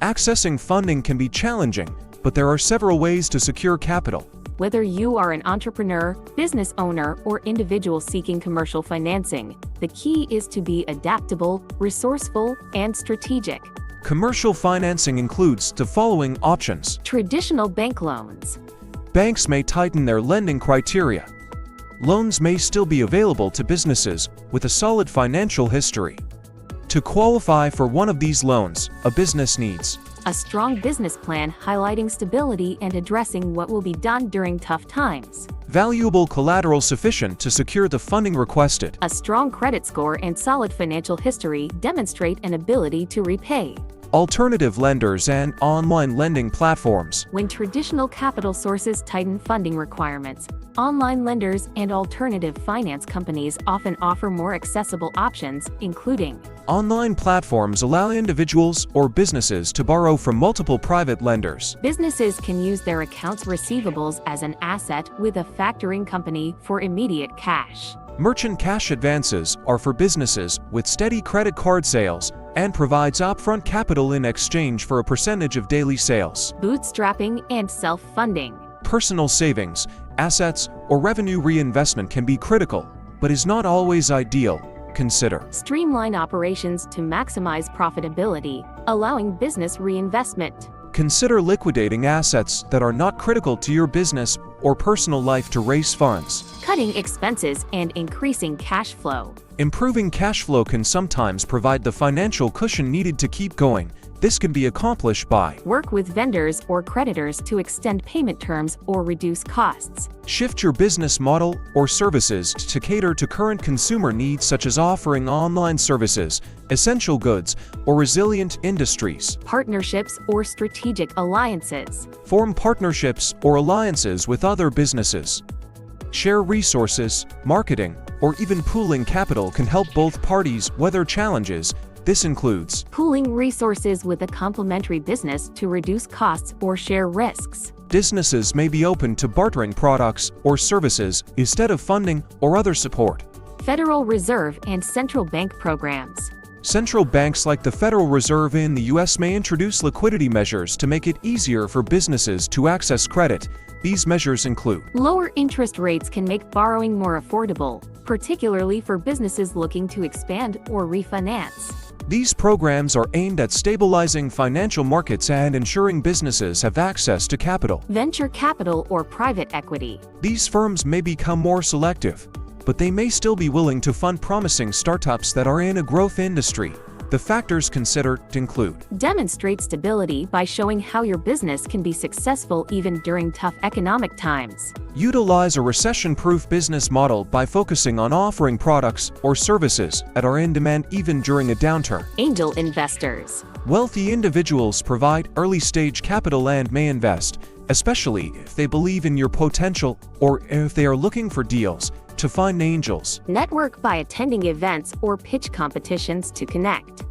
Accessing funding can be challenging, but there are several ways to secure capital. Whether you are an entrepreneur, business owner, or individual seeking commercial financing, the key is to be adaptable, resourceful, and strategic. Commercial financing includes the following options. Traditional bank loans. Banks may tighten their lending criteria. Loans may still be available to businesses with a solid financial history. To qualify for one of these loans, a business needs a strong business plan highlighting stability and addressing what will be done during tough times. Valuable collateral sufficient to secure the funding requested. A strong credit score and solid financial history demonstrate an ability to repay. Alternative lenders and online lending platforms. When traditional capital sources tighten funding requirements, online lenders and alternative finance companies often offer more accessible options, including online platforms allow individuals or businesses to borrow from multiple private lenders. Businesses can use their accounts receivables as an asset with a factoring company for immediate cash. Merchant cash advances are for businesses with steady credit card sales and provides upfront capital in exchange for a percentage of daily sales. Bootstrapping and self-funding. Personal savings, assets, or revenue reinvestment can be critical, but is not always ideal. Consider streamline operations to maximize profitability, allowing business reinvestment. Consider liquidating assets that are not critical to your business or personal life to raise funds. Cutting expenses and increasing cash flow. Improving cash flow can sometimes provide the financial cushion needed to keep going. This can be accomplished by work with vendors or creditors to extend payment terms or reduce costs. Shift your business model or services to cater to current consumer needs, such as offering online services, essential goods, or resilient industries. Partnerships or strategic alliances. Form partnerships or alliances with other businesses. Share resources, marketing, or even pooling capital can help both parties weather challenges. This includes pooling resources with a complementary business to reduce costs or share risks. Businesses may be open to bartering products or services instead of funding or other support. Federal Reserve and central bank programs. Central banks like the Federal Reserve in the U.S. may introduce liquidity measures to make it easier for businesses to access credit. These measures include lower interest rates can make borrowing more affordable, particularly for businesses looking to expand or refinance. These programs are aimed at stabilizing financial markets and ensuring businesses have access to capital. Venture capital or private equity. These firms may become more selective, but they may still be willing to fund promising startups that are in a growth industry. The factors considered include demonstrate stability by showing how your business can be successful even during tough economic times. Utilize a recession-proof business model by focusing on offering products or services that are in demand even during a downturn. Angel investors. Wealthy individuals provide early-stage capital and may invest, especially if they believe in your potential or if they are looking for deals, to find angels. Network by attending events or pitch competitions to connect.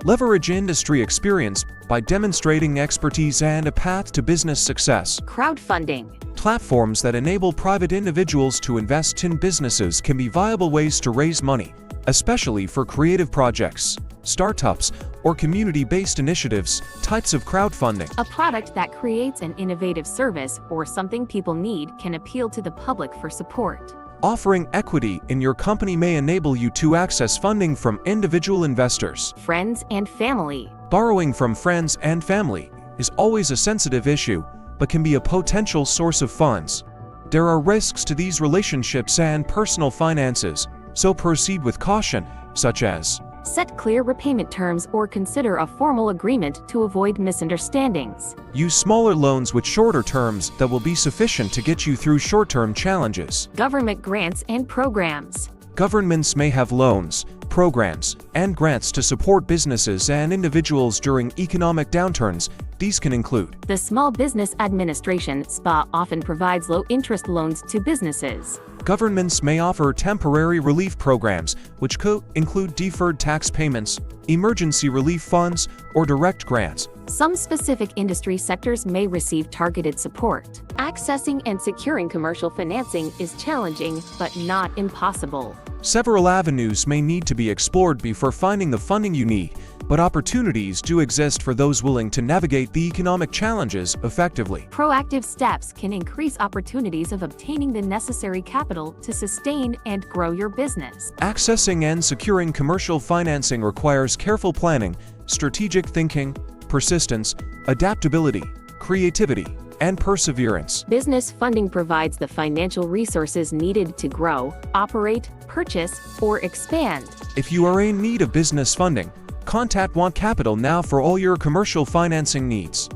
Leverage industry experience by demonstrating expertise and a path to business success. Crowdfunding. Platforms that enable private individuals to invest in businesses can be viable ways to raise money, especially for creative projects, startups, or community-based initiatives. Types of crowdfunding. A product that creates an innovative service or something people need can appeal to the public for support. Offering equity in your company may enable you to access funding from individual investors. Friends and family. Borrowing from friends and family is always a sensitive issue, but can be a potential source of funds. There are risks to these relationships and personal finances, so proceed with caution, such as set clear repayment terms or consider a formal agreement to avoid misunderstandings. Use smaller loans with shorter terms that will be sufficient to get you through short-term challenges. Government grants and programs. Governments may have loans, programs, and grants to support businesses and individuals during economic downturns. These can include the Small Business Administration (SBA) often provides low-interest loans to businesses. Governments may offer temporary relief programs, which could include deferred tax payments, emergency relief funds, or direct grants. Some specific industry sectors may receive targeted support. Accessing and securing commercial financing is challenging, but not impossible. Several avenues may need to be explored before finding the funding you need. but opportunities do exist for those willing to navigate the economic challenges effectively. Proactive steps can increase opportunities of obtaining the necessary capital to sustain and grow your business. Accessing and securing commercial financing requires careful planning, strategic thinking, persistence, adaptability, creativity, and perseverance. Business funding provides the financial resources needed to grow, operate, purchase, or expand. If you are in need of business funding, contact Want Capital now for all your commercial financing needs.